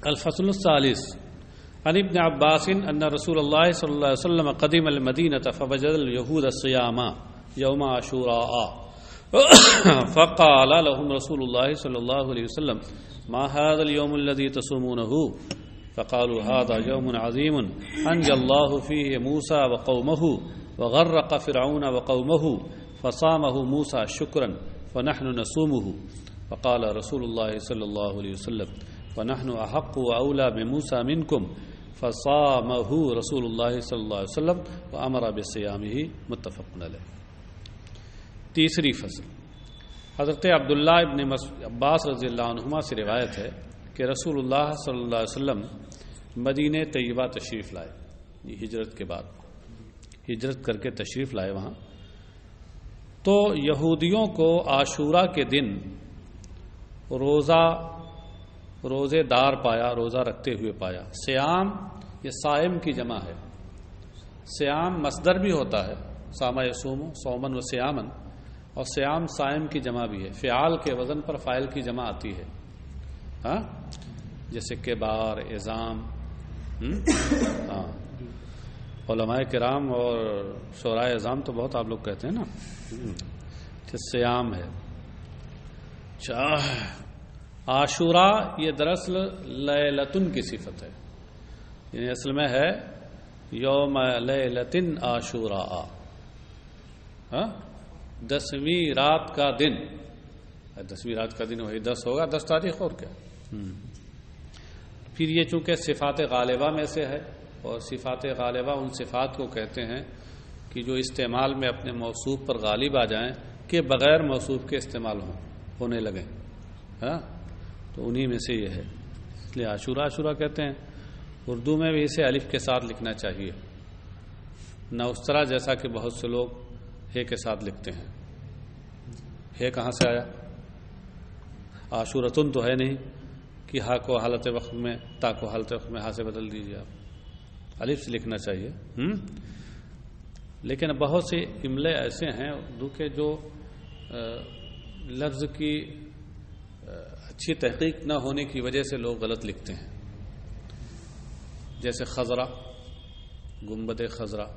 الفصل الثالث عن ابن عباس ان رسول الله صلى الله عليه وسلم قدم المدينة فوجد اليهود الصيام يوم عاشوراء فقال لهم رسول الله صلى الله عليه وسلم ما هذا اليوم الذي تصومونه فقالوا هذا يوم عظيم أنجى الله فيه موسى وقومه وغرق فرعون وقومه فصامه موسى شكرا فنحن نصومه فقال رسول الله صلى الله عليه وسلم ونحن أحق وأولى بموسى منكم فصامه رسول الله صلی اللہ علیہ وسلم وامر بصیامہ متفق علیہ۔ تیسری فصل حضرت عبداللہ ابن عباس رضی اللہ عنہما سے روایت ہے کہ رسول اللہ صلی اللہ علیہ وسلم مدینہ طیبہ تشریف لائے، ہجرت کے بعد ہجرت کر کے تشریف لائے وہاں، تو یہودیوں کو عاشورہ کے دن روزے دار پایا، روزہ رکھتے ہوئے پایا۔ سیام یہ صائم کی جمع ہے، سیام مصدر بھی ہوتا ہے، صام یصوم صومن و سیامن، اور سیام صائم کی جمع بھی ہے، فعال کے وزن پر فاعل کی جمع آتی ہے، ہاں جیسے کبار، اعظام، ہاں علماء کرام اور شعراء اعظام تو بہت آپ لوگ کہتے ہیں نا، سیام ہے۔ عاشورہ یہ دراصل لیلتن کی صفت ہے، یعنی اصل میں ہے یوم لیلتن عاشوراء، 10ویں رات کا دن، 10ویں رات کا دن وہی 10 ہوگا، 10 تاریخ اور کیا۔ پھر یہ چونکہ صفات غالبہ میں سے ہے، اور صفات غالبہ ان صفات کو کہتے ہیں کہ جو استعمال میں اپنے موصوف پر غالب آ جائیں کہ بغیر موصوف کے استعمال ہونے لگیں، ہاں تو انہی میں سے یہ ہے، اس لیے عاشورہ کہتے ہیں۔ اردو میں بھی اسے الف کے ساتھ لکھنا چاہیے، نہ اس طرح جیسا کہ بہت سے لوگ ہے کے ساتھ لکھتے ہیں۔ ہے کہاں سے آیا؟ عاشورتن تو ہے نہیں کہ ہا کو حالت وقت میں، تا کو حالت وقت میں ہا سے بدل دیجیے، آپ الف سے لکھنا چاہیے۔ لیکن بہت سے املے ایسے ہیں اردو کے جو لفظ کی اچھی تحقیق نہ ہونے کی وجہ سے لوگ غلط لکھتے ہیں، جیسے خضرا، گنبد خضرا،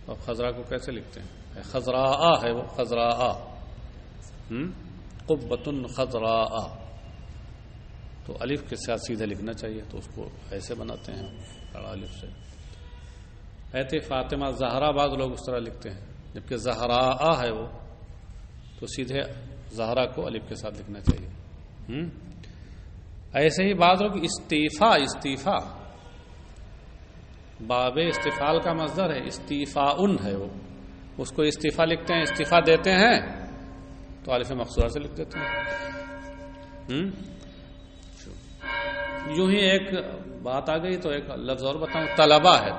اور خضرا کو کیسے لکھتے ہیں؟ خضراء ہے وہ، خضراء، قبۃ خضراء، تو الف کے ساتھ سیدھے لکھنا چاہیے، تو اس کو ایسے بناتے ہیں بڑا الف سے۔ ایت فاطمہ زہرا بعض لوگ اس طرح لکھتے ہیں، جبکہ زہراء ہے وہ، تو سیدھے زہرا کو الف کے ساتھ لکھنا چاہیے۔ ایسے ہی بعض لوگ استیفا باب استفعال کا مصدر ہے، استیفاء ہے وہ، اس کو استیفا لکھتے ہیں، استیفا دیتے ہیں تو الف مقصورہ سے لکھ دیتے ہیں۔ یوں ہی ایک بات آ گئی تو ایک لفظ اور بتاؤں، طلبہ ہے،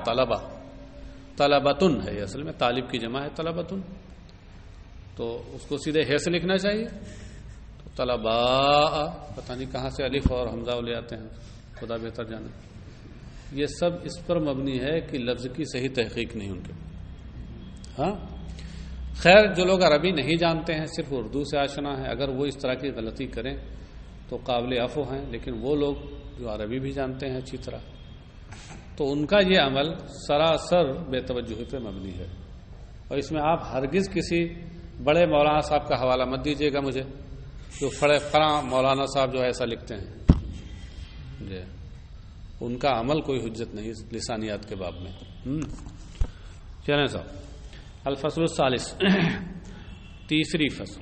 طلبتن ہے، اصل میں طالب کی جمع ہے طلبتن، تو اس کو سیدھے ہے سے لکھنا چاہیے، تو طلباء، پتہ نہیں کہاں سے الف اور حمزہ لے آتے ہیں، خدا بہتر جانے۔ یہ سب اس پر مبنی ہے کہ لفظ کی صحیح تحقیق نہیں ان کے۔ ہاں خیر، جو لوگ عربی نہیں جانتے ہیں، صرف اردو سے آشنا ہے، اگر وہ اس طرح کی غلطی کریں تو قابل عفو ہیں، لیکن وہ لوگ جو عربی بھی جانتے ہیں اچھی طرح، تو ان کا یہ عمل سراسر بے توجہی پہ مبنی ہے، اور اس میں آپ ہرگز کسی بڑے مولانا صاحب کا حوالہ مت دیجیے گا مجھے، جو فراں مولانا صاحب جو ایسا لکھتے ہیں، جی ان کا عمل کوئی حجت نہیں لسانیات کے باب میں۔ چلیں صاحب، الفصل الثالث، تیسری فصل،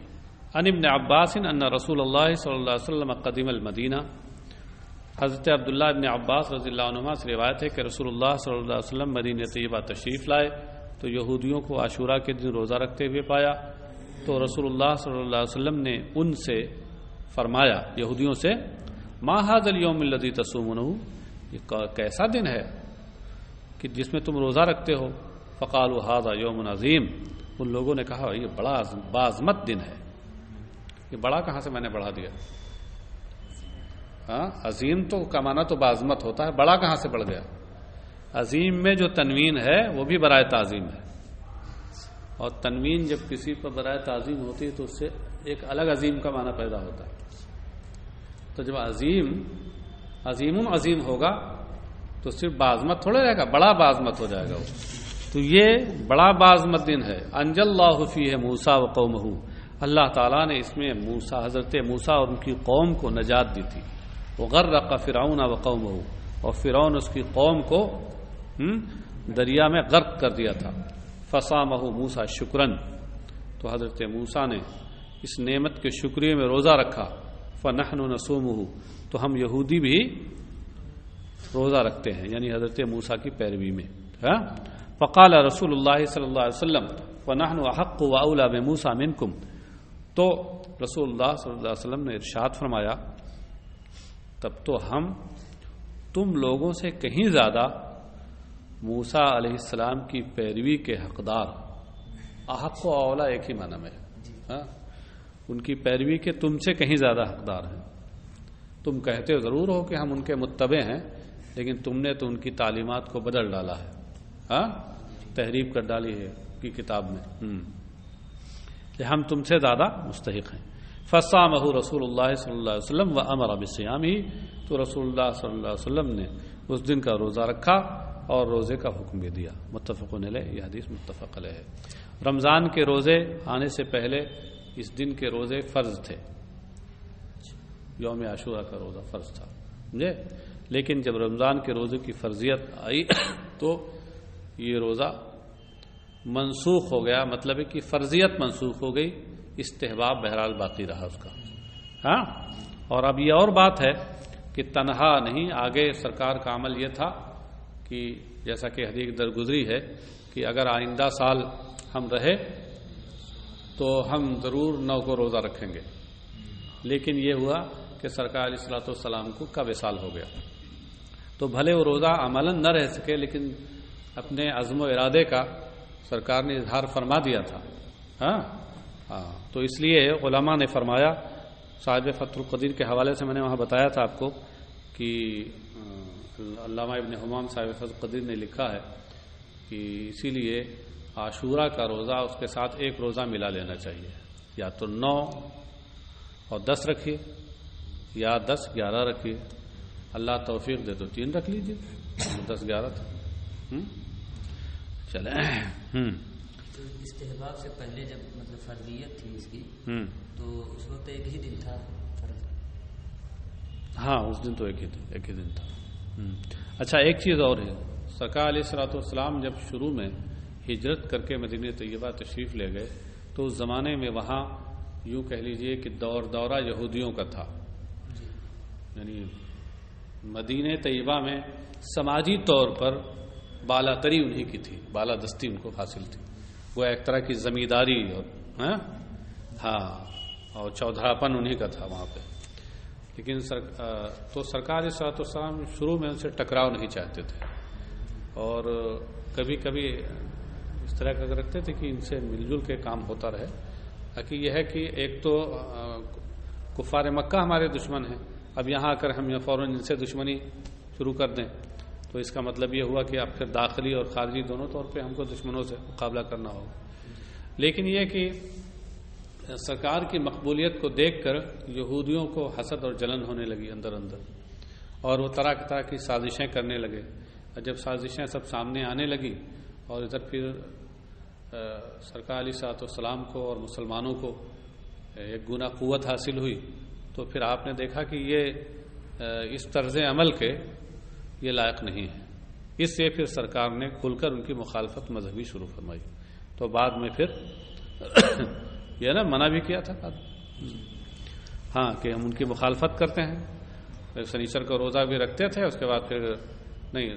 عن ابن عباس ان رسول اللہ صلی اللہ علیہ وسلم قدم المدینہ، حضرت عبداللہ ابن عباس رضی اللہ عنہما سے روایت ہے کہ رسول اللہ صلی اللہ علیہ وسلم مدینہ طیبہ تشریف لائے تو یہودیوں کو عاشورہ کے دن روزہ رکھتے ہوئے پایا، تو رسول اللہ صلی اللہ علیہ وسلم نے ان سے فرمایا، یہودیوں سے، ما ھذا اليوم الذی تصومونہ، یہ کیسا دن ہے کہ جس میں تم روزہ رکھتے ہو؟ فقالوا ھذا یوم عظیم، ان لوگوں نے کہا یہ بڑا باعظمت دن ہے۔ یہ بڑا کہاں سے میں نے بڑھا دیا؟ ہاں عظیم تو کمانا تو باعظمت ہوتا ہے، بڑا کہاں سے بڑھ گیا؟ عظیم میں جو تنوین ہے وہ بھی برائے تعظیم ہے، اور تنوین جب کسی پر برائے تعظیم ہوتی ہے تو اس سے ایک الگ عظیم کا معنی پیدا ہوتا ہے۔ تو جب عظیم عظیم عظیم ہوگا تو صرف بعظمت تھوڑے رہے گا، بڑا بعظمت ہو جائے گا وہ. تو یہ بڑا بعظمت دن ہے. انجى الله فيه موسى وقومه، اللہ تعالیٰ نے اس میں حضرت موسیٰ اور ان کی قوم کو نجات دی تھی. وغرق فرعون وقومه، اور فرعون اس کی قوم کو دریا میں غرق کر دیا تھا. فصامه موسیٰ شکرا، تو حضرت موسیٰ نے اس نعمت کے شکریہ میں روزہ رکھا. فنحن نصومه، تو ہم یہودی بھی روزہ رکھتے ہیں، یعنی حضرت موسیٰ کی پیروی میں. فقال رسول اللہ صلی اللہ علیہ وسلم ونحن احق واولی بموسیٰ منکم، تو رسول اللہ صلی اللہ علیہ وسلم نے ارشاد فرمایا تب تو ہم تم لوگوں سے کہیں زیادہ موسیٰ علیہ السلام کی پیروی کے حقدار. احق و اولا ایک ہی معنی میں ہے، ان کی پیروی کے تم سے کہیں زیادہ حقدار ہیں. تم کہتے ضرور ہو کہ ہم ان کے متبع ہیں، لیکن تم نے تو ان کی تعلیمات کو بدل ڈالا ہے، تحریف کر ڈالی ہے کی کتاب میں، کہ ہم تم سے زیادہ مستحق ہیں. فصامہ رسول اللہ صلی اللہ علیہ وسلم وامر بصیامہ، تو رسول اللہ صلی اللہ علیہ وسلم نے اس دن کا روزہ رکھا اور روزے کا حکم بھی دیا. متفق علیہ، یہ حدیث متفق علیہ ہے. رمضان کے روزے آنے سے پہلے اس دن کے روزے فرض تھے. یوم عاشوراء کا روزہ فرض تھا، سمجھے؟ لیکن جب رمضان کے روزے کی فرضیت آئی تو یہ روزہ منسوخ ہو گیا، مطلب ہے کہ فرضیت منسوخ ہو گئی، استحباب بہرحال باقی رہا اس کا. اور اب یہ اور بات ہے کہ تنہا نہیں، آگے سرکار کا عمل یہ تھا کہ جیسا کہ حدیث درگزری ہے کہ اگر آئندہ سال ہم رہے تو ہم ضرور 9 کو روزہ رکھیں گے. لیکن یہ ہوا کہ سرکار علیہ الصلوۃ والسلام کا وصال ہو گیا، تو بھلے وہ روزہ عملاً نہ رہ سکے، لیکن اپنے عزم و ارادے کا سرکار نے اظہار فرما دیا تھا. تو اس لیے علماء نے فرمایا، صاحب فتح القدیر کے حوالے سے میں نے وہاں بتایا تھا آپ کو کہ علامہ ابن حمام صاحب فتح القدیر نے لکھا ہے کہ اسی لیے عاشوراء کا روزہ اس کے ساتھ ایک روزہ ملا لینا چاہیے، یا تو 9 اور 10 رکھیے، یا 10 11 رکھیے. اللہ توفیق دے تو 3 رکھ لیجیے، 10 11 تھا. چلیں استحباب سے پہلے جب مطلب فرضیت تھی اس کی تو اس وقت ایک ہی دن تھا فرض. ہاں اس دن تو ایک ہی دن تھا. اچھا ایک چیز اور ہے، سرکار علیہ الصلوۃ والسلام جب شروع میں ہجرت کر کے مدینہ طیبہ تشریف لے گئے تو اس زمانے میں وہاں یوں کہہ لیجئے کہ دورہ یہودیوں کا تھا. یعنی مدینہ طیبہ میں سماجی طور پر بالاتری انہی کی تھی، بالادستی ان کو حاصل تھی. وہ ایک طرح کی زمینداری اور چودھراپن انہی کا تھا وہاں پہ. لیکن تو سرکار صلی اللہ علیہ وسلم شروع میں ان سے ٹکراؤ نہیں چاہتے تھے، اور کبھی کبھی اس طرح کا رکھتے تھے کہ ان سے مل جل کے کام ہوتا رہے. باقی یہ ہے کہ ایک تو کفار مکہ ہمارے دشمن ہیں، اب یہاں آ کر ہم فوراً ان سے دشمنی شروع کر دیں تو اس کا مطلب یہ ہوا کہ اب پھر داخلی اور خارجی دونوں طور پہ ہم کو دشمنوں سے مقابلہ کرنا ہوگا. لیکن یہ کہ سرکار کی مقبولیت کو دیکھ کر یہودیوں کو حسد اور جلن ہونے لگی اندر اندر، اور وہ طرح کی سازشیں کرنے لگے. اور جب سازشیں سب سامنے آنے لگی اور ادھر پھر سرکار علیہ الصلوۃ والسلام کو اور مسلمانوں کو ایک گنا قوت حاصل ہوئی، تو پھر آپ نے دیکھا کہ یہ اس طرز عمل کے یہ لائق نہیں ہے. اس سے پھر سرکار نے کھل کر ان کی مخالفت مذہبی شروع فرمائی. تو بعد میں پھر یہ نا منع بھی کیا تھا کہ ہم ان کی مخالفت کرتے ہیں. سنیچر کو روزہ بھی رکھتے تھے، اس کے بعد پھر نہیں،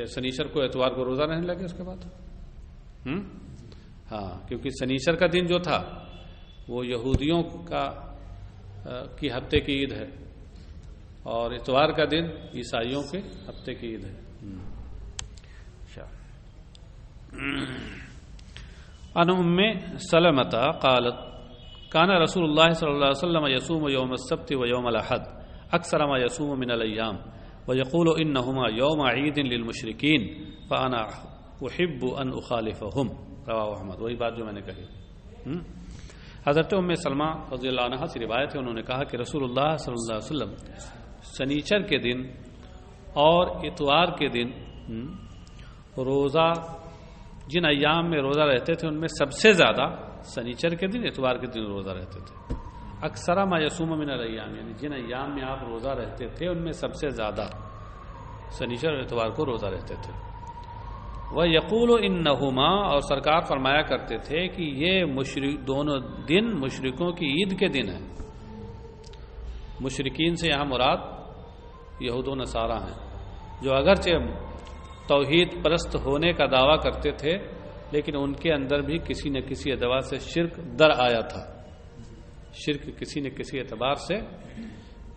سنیچر کو اتوار کو روزہ رہنے لگے اس کے بعد. کیونکہ سنیچر کا دن جو تھا وہ یہودیوں کی ہفتے کی عید ہے، اور اتوار کا دن عیسائیوں کے ہفتے کی عید ہے. عن ام سلمۃ قالت كان رسول الله صلى الله عليه وسلم يصوم يوم السبت ويوم الاحد اكثر ما يصوم من الايام ويقول انهما يوم عيد للمشركين فانا احب ان اخالفهم. رواه احمد. وہی بات جو میں نے کہی. حضرت ام سلمہ رضی اللہ عنہا سے روایت ہے، انہوں نے کہا کہ رسول اللہ صلی اللہ علیہ وسلم شنیچر کے دن اور اتوار کے دن روزہ، جن ایام میں روزہ رہتے تھے ان میں سب سے زیادہ شنیچر کے دن، اتوار کے دن روزہ رہتے تھے۔ اکثر ما یصوم من الايام، یعنی جن ایام میں آپ روزہ رہتے تھے ان میں سب سے زیادہ شنیچر اور اتوار کو روزہ رہتے تھے۔ وَيَقُولُ إِنَّهُمَا، اور سرکار فرمایا کرتے تھے کہ یہ دونوں دن مشرکوں کی عید کے دن ہیں۔ مشرکین سے یہاں مراد یہود و نصارہ ہیں، جو اگرچہ توحید پرست ہونے کا دعویٰ کرتے تھے لیکن ان کے اندر بھی کسی نہ کسی اعتبار سے شرک در آیا تھا۔ شرک کسی نہ کسی اعتبار سے،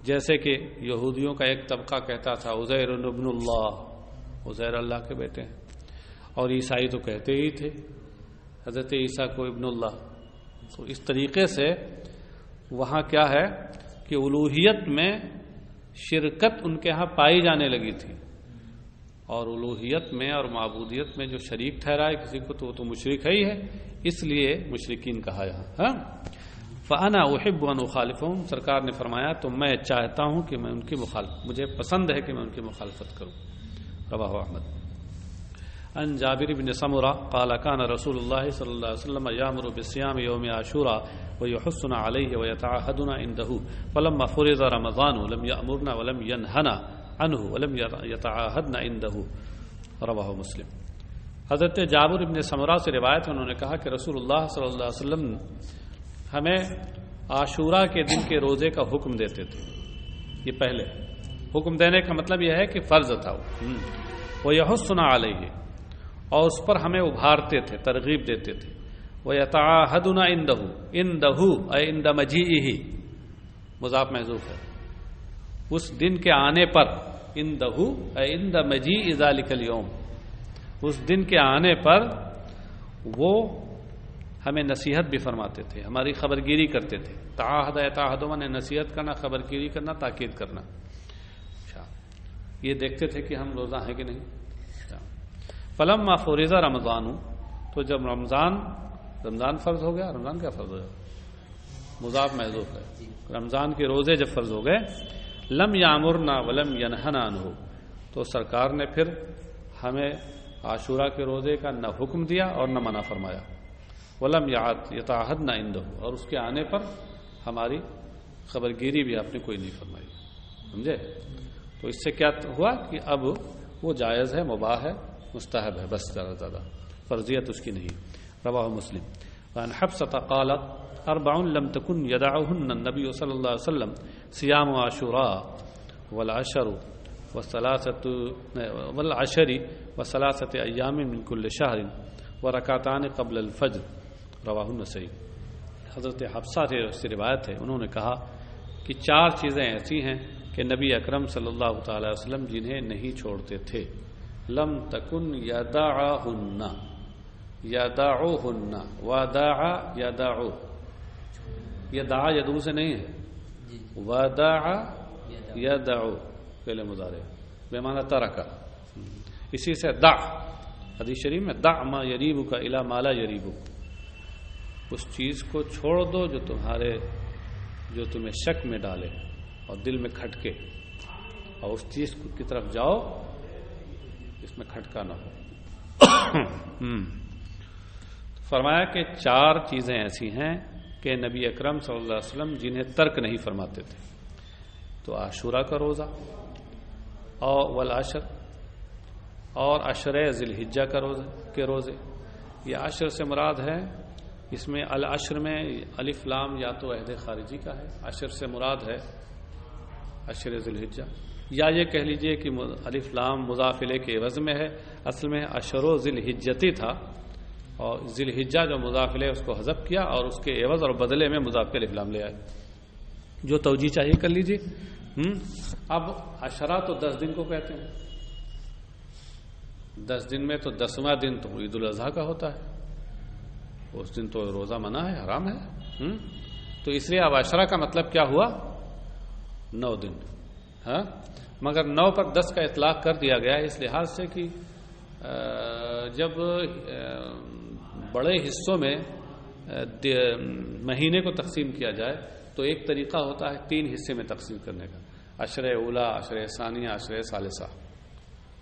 جیسے کہ یہودیوں کا ایک طبقہ کہتا تھا عزیر ابن اللہ، عزیر اللہ کے بیٹے ہیں، اور عیسائی تو کہتے ہی تھے حضرت عیسیٰ کو ابن اللہ۔ تو اس طریقے سے وہاں کیا ہے کہ الوہیت میں شرکت ان کے ہاں پائی جانے لگی تھی، اور الوہیت میں اور معبودیت میں جو شریک ٹھہرائے کسی کو تو وہ تو مشرک ہے ہی ہے، اس لیے مشرکین کہا یہاں۔ فَأَنَا أُحِبُّ أَنْ أُخَالِفَهُمْ، سرکار نے فرمایا تو میں چاہتا ہوں کہ میں ان کی مجھے پسند ہے کہ میں ان کی مخالفت کروں۔ رواہ احمد۔ عن جابر بن سمرہ قال كان رسول الله صلی اللہ علیہ وسلم يأمر بصيام يوم عاشوراء ويحثنا عليه ويتعاهدنا عنده فلما فرض رمضان لم يأمرنا ولم ينهنا عنه ولم يتعاهدنا عنده۔ رواہ مسلم۔ حضرت جابر بن سمرہ سے روایت ہے، انہوں نے کہا کہ رسول اللہ صلی اللہ علیہ وسلم ہمیں عاشورہ کے دن کے روزے کا حکم دیتے تھے۔ یہ پہلے حکم دینے کا مطلب یہ ہے کہ فرض تھا وہ یحثنا علیہ، اور اس پر ہمیں ابھارتے تھے، ترغیب دیتے تھے۔ وَيَتَعَاهَدُنَا عِنْدَهُ اے عِنْدَ مَجِيئِهِ، مضاف محذوف ہے، اس دن کے آنے پر، عِنْدَهُ اے عِنْدَ مَجِيءِ ذَلِكَ الْيَوْمِ، اس دن کے آنے پر وہ ہمیں نصیحت بھی فرماتے تھے، ہماری خبرگیری کرتے تھے۔ تعاہد نے نصیحت کرنا، خبرگیری کرنا، تاکید کرنا۔ یہ دیکھتے تھے کہ ہم روزہ ہیں کہ نہیں۔ فلما فرض رمضان، تو جب رمضان فرض ہو گیا، رمضان کیا فرض ہو گیا؟ مضاف محذوف ہے۔ رمضان کے روزے جب فرض ہو گئے، لم یامرنا ولم ینہنا عنہ، تو سرکار نے پھر ہمیں عاشورہ کے روزے کا نہ حکم دیا اور نہ منع فرمایا۔ ولم یتعاہدنا عنہ، اور اس کے آنے پر ہماری خبرگیری بھی آپ نے کوئی نہیں فرمائی۔ سمجھے؟ تو اس سے کیا ہوا کہ اب وہ جائز ہے، مباح ہے، مستحب ہے، بس زیادہ فرضیت اس کی نہیں۔ رواہ مسلم۔ وعن حفصة قالت 4 لم تكن يدعهن النبي صلی اللہ علیہ وسلم صيام عاشوراء والعشر وثلاثة أيام من كل شهر وركعتان قبل الفجر۔ رواہ النسائی۔ حضرت حفصہ سے روایت ہے، انہوں نے کہا کہ 4 چیزیں ایسی ہیں کہ نبی اکرم صلی اللہ تعالی وسلم جنہیں نہیں چھوڑتے تھے۔ لم تکن یدعہن، یدعوہن، ودع یدعو، یہ دعا یدعو سے نہیں ہے، ودع یدعو فعل مضارع بے معنی ترکا، اسی سے دع، حدیث شریف میں دع ما یریبک الی ما لا یریبک، اس چیز کو چھوڑ دو جو تمہیں شک میں ڈالے اور دل میں کھٹکے، اور اس چیز کی طرف جاؤ اس میں کھٹکا نہ ہو۔ فرمایا کہ 4 چیزیں ایسی ہیں کہ نبی اکرم صلی اللہ علیہ وسلم جنہیں ترک نہیں فرماتے تھے۔ تو عاشورہ کا روزہ اور والعشر، اور عشر ذی الحجہ کے روزے۔ یہ عشر سے مراد ہے، اس میں العشر میں الف لام یا تو عہد خارجی کا ہے، عشر سے مراد ہے عشر ذی الحجہ، یا یہ کہہ لیجئے کہ الف لام مضاف الیہ کے عوض میں ہے، اصل میں عشر ذی الحجتی تھا، اور ذی الحجہ جو مضاف الیہ اس کو حذف کیا اور اس کے عوض اور بدلے میں مضاف کے الف لام لے آئے، جو توجیہ چاہیے کر لیجئے۔ اب عشرہ تو 10 دن کو کہتے ہیں، 10 دن میں تو 10واں دن تو عید الاضحیٰ کا ہوتا ہے، اس دن تو روزہ منع ہے، حرام ہے۔ تو اس لیے اب عشرہ کا مطلب کیا ہوا؟ 9 دن، ہاں، مگر 9 پر 10 کا اطلاق کر دیا گیا ہے اس لحاظ سے کہ جب بڑے حصوں میں مہینے کو تقسیم کیا جائے تو ایک طریقہ ہوتا ہے 3 حصے میں تقسیم کرنے کا، عشر اولا، عشر ثانیہ، عشر ثالثہ،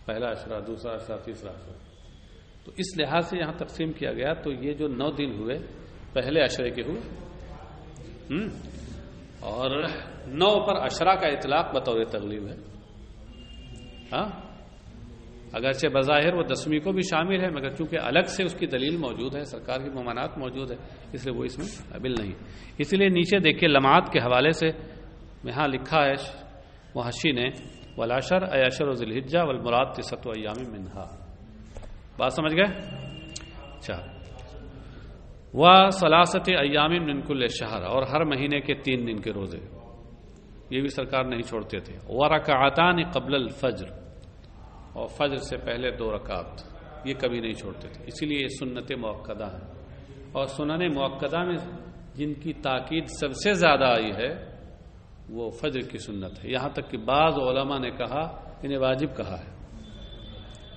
پہلا عشرہ، دوسرا عشرہ، تیسرا عشرہ. تو اس لحاظ سے یہاں تقسیم کیا گیا. تو یہ جو 9 دن ہوئے پہلے عشرے کے ہوئے، اور 9 پر عشرہ کا اطلاق بطور تغلیب ہے. ہاں اگرچہ بظاہر وہ 10ویں کو بھی شامل ہے، مگر چونکہ الگ سے اس کی دلیل موجود ہے، سرکار کی ممانعت موجود ہے، اس لیے وہ اس میں قابل نہیں. اسی لیے نیچے دیکھیے لمعات کے حوالے سے یہاں لکھا ہے محشی نے والعشر اے عشر ذی الحجہ والمراد 9 ایام منہا. بات سمجھ گئے؟ اچھا. وثلاثۃ ایام من کل شہر، اور ہر مہینے کے 3 دن کے روزے، یہ بھی سرکار نہیں چھوڑتے تھے. ورکعتان قبل الفجر، اور فجر سے پہلے 2 رکعت، یہ کبھی نہیں چھوڑتے تھے. اسی لیے یہ سنت مؤکدہ ہے. اور سنن مؤکدہ میں جن کی تاکید سب سے زیادہ آئی ہے وہ فجر کی سنت ہے. یہاں تک کہ بعض علماء نے کہا انہیں واجب کہا ہے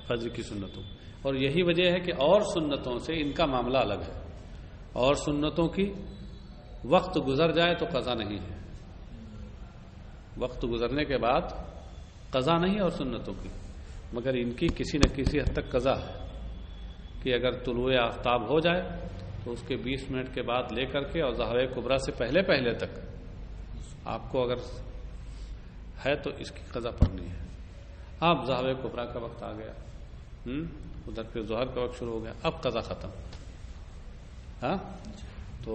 فجر کی سنتوں. اور یہی وجہ ہے کہ اور سنتوں سے ان کا معاملہ الگ ہے. اور سنتوں کی وقت گزر جائے تو قضا نہیں ہے، وقت گزرنے کے بعد قضا نہیں اور سنتوں کی، مگر ان کی کسی نہ کسی حد تک قضا ہے کہ اگر طلوع آفتاب ہو جائے تو اس کے 20 منٹ کے بعد لے کر کے اور ظہر کبریٰ سے پہلے تک آپ کو اگر ہے تو اس کی قضا پڑنی ہے. اب ظہر کبریٰ کا وقت آ گیا، ادھر پھر ظہر کا وقت شروع ہو گیا، اب قضا ختم. ہاں تو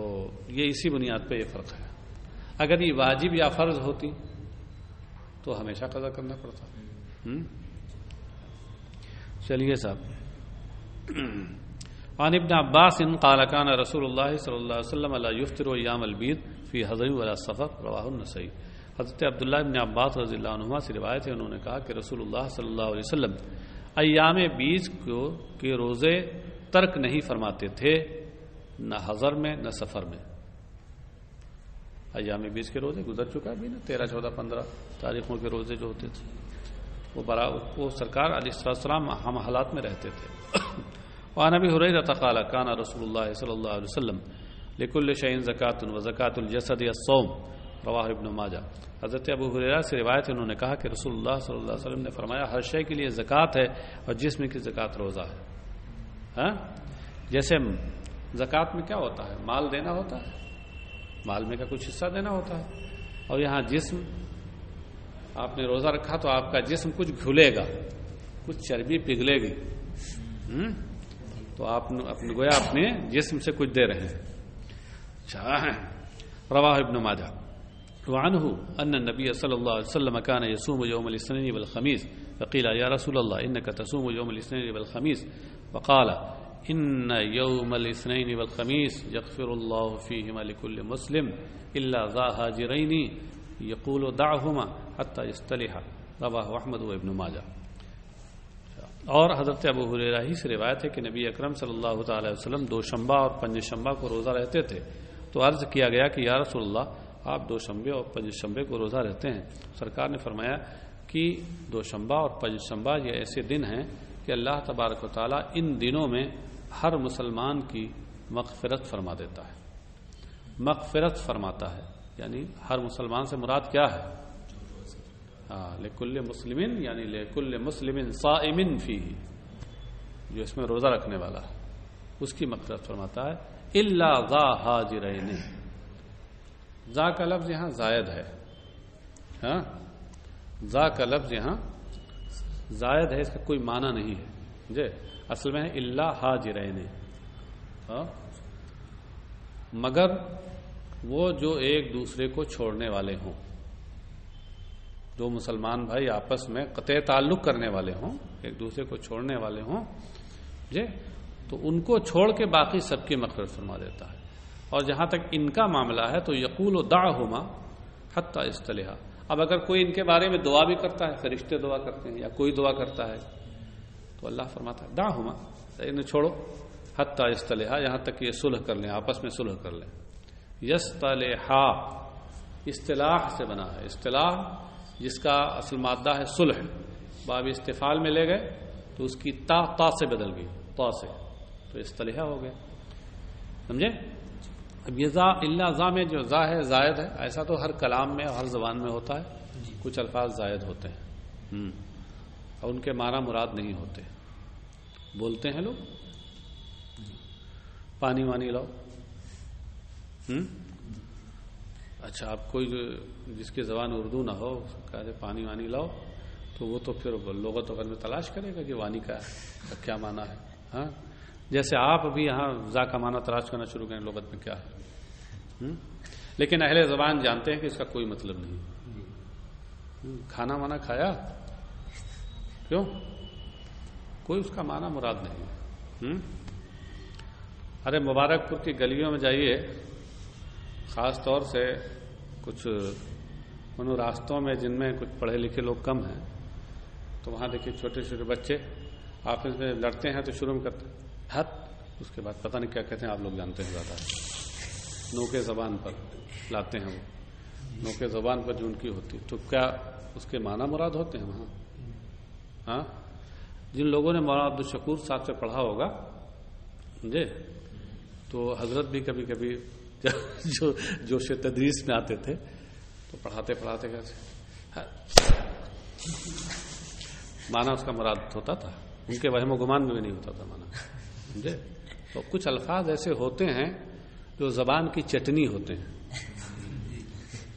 یہ اسی بنیاد پہ یہ فرق ہے. اگر یہ واجب یا فرض ہوتی تو ہمیشہ قضا کرنا پڑتا. چلیے صاحب. عن ابن عباس قال كان رسول الله صلی اللہ علیہ وسلم لا يفطر ایام البید فی حضر ولا سفر، رواہ النسائی. حضرت عبداللہ ابن عباس رضی اللہ عنہما سے روایت ہے، انہوں نے کہا کہ رسول اللہ صلی اللہ علیہ وسلم ایام بیج کے روزے ترک نہیں فرماتے تھے، نہ حضر میں نہ سفر میں. ایام بیج کے روزے گزر چکا بھی نا، 13، 14، 15 تاریخوں کے روزے جو ہوتے تھے وہ سرکار علیہ السلام ہم حالات میں رہتے تھے. وعن ابی ہریرہ قال کان رسول اللہ صلی اللہ علیہ وسلم لکل شیء زکاۃ وزکاۃ الجسد الصوم، رواہ ابن ماجہ. حضرت ابو ہریرہ سے روایت ہے، انہوں نے کہا کہ رسول اللہ صلی اللہ علیہ وسلم نے فرمایا ہر شے کے لیے زکوٰۃ ہے اور جسم کی زکوٰۃ روزہ ہے. ہاں جیسے زکوٰۃ میں کیا ہوتا ہے؟ مال دینا ہوتا ہے، مال میں کا کچھ حصہ دینا ہوتا ہے. اور یہاں جسم، آپ نے روزہ رکھا تو آپ کا جسم کچھ گھلے گا، کچھ چربی پگھلے گی، تو آپ اپنے گویا اپنے جسم سے کچھ دے رہے ہیں. رواہ ابن ماجہ. وعنہ ان النبی صلی اللہ علیہ وسلم كان يصوم يوم الاثنين والخميس فقيل يا رسول الله انك تصوم يوم الاثنين والخميس فقال ان يوم الاثنين والخميس يغفر الله فيهما لكل مسلم الا ذا هاجرين يقول دعهما حتى يصطلحا، رواہ احمد و ابن ماجہ. اور حضرت ابو ہریرہ ہی سے روایت ہے کہ نبی اکرم صلی اللہ تعالی وسلم 2 شنبہ اور 5 شنبہ کو روزہ رہتے تھے. تو عرض کیا گیا کہ یا رسول اللہ آپ 2 شنبے اور 5 شنبے کو روزہ رہتے ہیں. سرکار نے فرمایا کہ 2 شنبہ اور 5 شنبہ یہ ایسے دن ہیں کہ اللہ تبارک و تعالیٰ ان دنوں میں ہر مسلمان کی مغفرت فرما دیتا ہے. مغفرت فرماتا ہے یعنی ہر مسلمان سے مراد کیا ہے؟ لکل مسلمین، یعنی لکل مسلم صائم فیہ، جو اس میں روزہ رکھنے والا ہے اس کی مغفرت فرماتا ہے. الا ذا حاجرین، ذا کا لفظ یہاں زائد ہے. ہاں ذا کا لفظ یہاں زائد ہے، اس کا کوئی معنی نہیں ہے جی. اصل میں ہے الا حاجرین، مگر وہ جو ایک دوسرے کو چھوڑنے والے ہوں، جو مسلمان بھائی آپس میں قطع تعلق کرنے والے ہوں، ایک دوسرے کو چھوڑنے والے ہوں جی، تو ان کو چھوڑ کے باقی سب کی مغفرت فرما دیتا ہے. اور جہاں تک ان کا معاملہ ہے تو یقول دعہما حتی اصطلحا. اب اگر کوئی ان کے بارے میں دعا بھی کرتا ہے، فرشتے دعا کرتے ہیں یا کوئی دعا کرتا ہے، تو اللہ فرماتا ہے دعہما، انہیں چھوڑو، حتی اصطلحا، یہاں تک کہ یہ صلح کر لیں، آپس میں صلح کر لیں. یصطلحا اصطلاح سے بنا ہے، اصطلاح جس کا اصل مادہ ہے صلح، باب استفعال میں لے گئے تو اس کی تا سے بدل گئی، تا سے، تو اصطلاح ہو گیا. سمجھے؟ اب یہ اللہ زا میں جو زا ہے زائد ہے، ایسا تو ہر کلام میں ہر زبان میں ہوتا ہے، کچھ الفاظ زائد ہوتے ہیں اور ان کے معنی مراد نہیں ہوتے. بولتے ہیں لوگ پانی وانی لاؤ. اچھا آپ کوئی جس کی زبان اردو نہ ہو کہتے پانی وانی لاؤ تو وہ تو پھر لغت وغیرہ میں تلاش کرے گا کہ وانی کا کیا معنی ہے. ہاں جیسے آپ ابھی یہاں زا کا معنی تلاش کرنا شروع کریں لغت میں کیا ہے، لیکن اہل زبان جانتے ہیں کہ اس کا کوئی مطلب نہیں. کھانا وانا کھایا کیوں، کوئی اس کا معنی مراد نہیں. ارے مبارک پور کی گلیوں میں جائیے، خاص طور سے کچھ ان راستوں میں جن میں کچھ پڑھے لکھے لوگ کم ہیں، تو وہاں دیکھیے چھوٹے چھوٹے بچے آپس میں لڑتے ہیں تو شروع میں کرتے ہیں ہاتھ، اس کے بعد پتہ نہیں کیا کہتے ہیں، آپ لوگ جانتے ہیں زیادہ، نوکے زبان پر لاتے ہیں، وہ نوکے زبان پر جو ان کی ہوتی، تو کیا اس کے معنی مراد ہوتے ہیں وہاں؟ ہاں جن لوگوں نے مولانا عبدالشکور صاحب سے پڑھا ہوگا سمجھے، تو حضرت بھی کبھی کبھی جو جوش تدریس میں آتے تھے تو پڑھاتے پڑھاتے کیسے معنی اس کا مراد ہوتا تھا، ان کے وہم و گمان میں بھی نہیں ہوتا تھا معنی، سمجھے. تو کچھ الفاظ ایسے ہوتے ہیں جو زبان کی چٹنی ہوتے ہیں،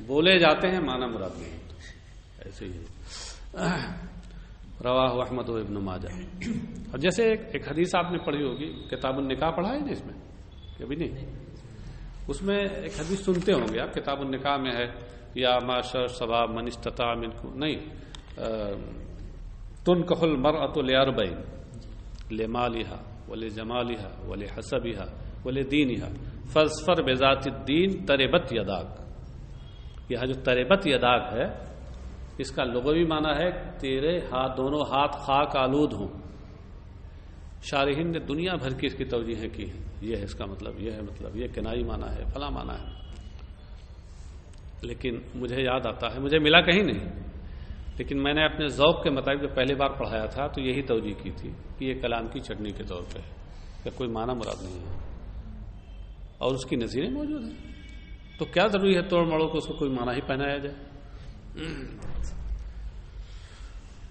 بولے جاتے ہیں معنی مراد نہیں ہوتا، ایسے ہی. رواہ احمد و ابن ماجہ. اور جیسے ایک حدیث آپ نے پڑھی ہوگی، کتاب النکاح پڑھا ہے نا اس میں کبھی نہیں، اس میں ایک حدیث سنتے ہوں گے آپ، کتاب النکاح میں ہے یا معاشر شباب من استطاع منکم، نہیں تنکح المرأة لأربعین لمالها ولجمالها ولحسبها ولدینها فاظفر بذات الدین تربت یداک. یہ جو تربت یداک ہے اس کا لغوی معنی ہے تیرے ہاتھ دونوں ہاتھ خاک آلود ہوں. شارحین نے دنیا بھر کی اس کی توجیہیں کی ہیں، یہ ہے اس کا مطلب، یہ ہے مطلب، یہ کنائی معنی ہے، فلاں معنی ہے. لیکن مجھے یاد آتا ہے، مجھے ملا کہیں نہیں، لیکن میں نے اپنے ذوق کے مطابق جو پہلی بار پڑھایا تھا تو یہی توجیہ کی تھی کہ یہ کلام کی چٹنی کے طور پہ ہے، کہ کوئی معنی مراد نہیں ہے اور اس کی نظیریں موجود ہیں، تو کیا ضروری ہے توڑ مڑو کو اس کو کوئی معنی ہی پہنایا جائے.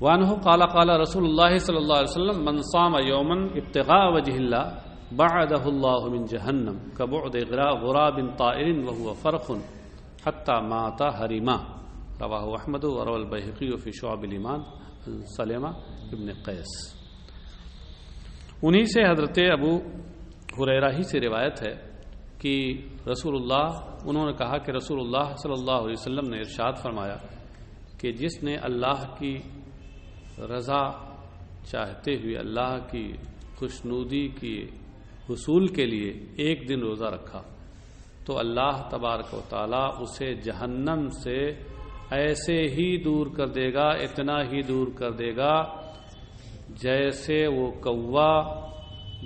وانہ قال قال رسول اللہ صلی اللہ علیہ وسلم من صام یوما ابتغاء وجہ اللہ بعدہ اللہ من جہنم کبعد غراب طائر وهو فرخ حتی مات حریما. رواہ احمد وروى البیہقی فی شعب الایمان سلمہ ابن قیس. انہی سے حضرت ابو ہریرہ ہی سے روایت ہے کہ رسول اللہ، انہوں نے کہا کہ رسول اللہ صلی اللہ علیہ وسلم نے ارشاد فرمایا کہ جس نے اللہ کی رضا چاہتے ہوئے اللہ کی خوشنودی کی حصول کے لیے ایک دن روزہ رکھا تو اللہ تبارک و تعالی اسے جہنم سے ایسے ہی دور کر دے گا، اتنا ہی دور کر دے گا جیسے وہ کوا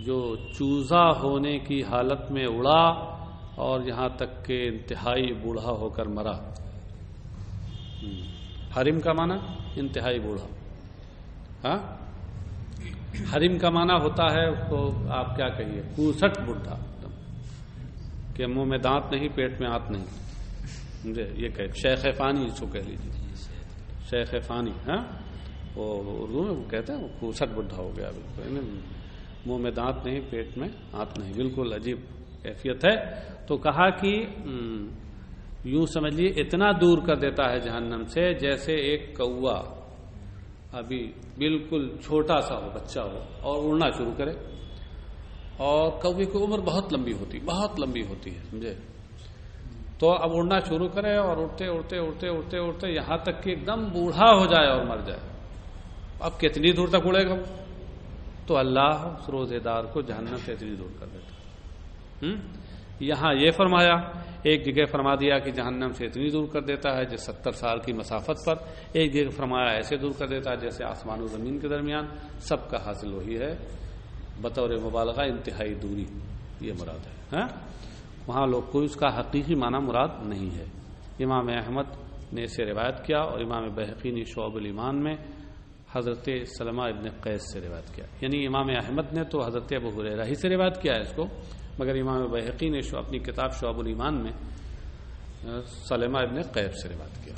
جو چوزا ہونے کی حالت میں اڑا اور یہاں تک کہ انتہائی بوڑھا ہو کر مرا. حرم کا معنی انتہائی بوڑھا. ہاں حرم کا معنی ہوتا ہے اس کو آپ کیا کہیے، کوسٹ بڈھا، کہ منہ میں دانت نہیں پیٹ میں آنت نہیں، مجھے یہ کہ شیخ فانی اس کو کہہ لیجیے، شیخ فانی. ہاں وہ اردو میں وہ کہتے ہیں وہ کوسٹ بڈھا ہو گیا، بالکل منہ میں دانت نہیں پیٹ میں آنت نہیں، بالکل عجیب کیفیت ہے. تو کہا کہ یوں سمجھ لیے اتنا دور کر دیتا ہے جہنم سے جیسے ایک کوا ابھی بالکل چھوٹا سا ہو، بچہ ہو اور اڑنا شروع کرے، اور کوے کی عمر بہت لمبی ہوتی ہے سمجھے، تو اب اڑنا شروع کرے اور اڑتے اڑتے اڑتے اڑتے اڑتے یہاں تک کہ ایک دم بوڑھا ہو جائے اور مر جائے. اب کتنی دور تک اڑے گا؟ تو اللہ اس روزے دار کو جہنم سے اتنی دور کر دیتا. یہاں یہ فرمایا، ایک جگہ فرما دیا کہ جہنم سے اتنی دور کر دیتا ہے جیسے 70 سال کی مسافت پر، ایک جگہ فرمایا ایسے دور کر دیتا ہے جیسے آسمان و زمین کے درمیان. سب کا حاصل وہی ہے، بطور مبالغہ انتہائی دوری یہ مراد ہے. وہاں لوگ کوئی اس کا حقیقی معنی مراد نہیں ہے. امام احمد نے اسے روایت کیا اور امام بیہقی نے شعب الایمان میں حضرت سلمہ ابن قیس سے روایت کیا. یعنی امام احمد نے تو حضرت ابو ہریرہ ہی سے روایت کیا ہے اس کو، مگر امام بحقی نے اپنی کتاب شعب الایمان میں سلمہ ابن قیب سے روایت کیا.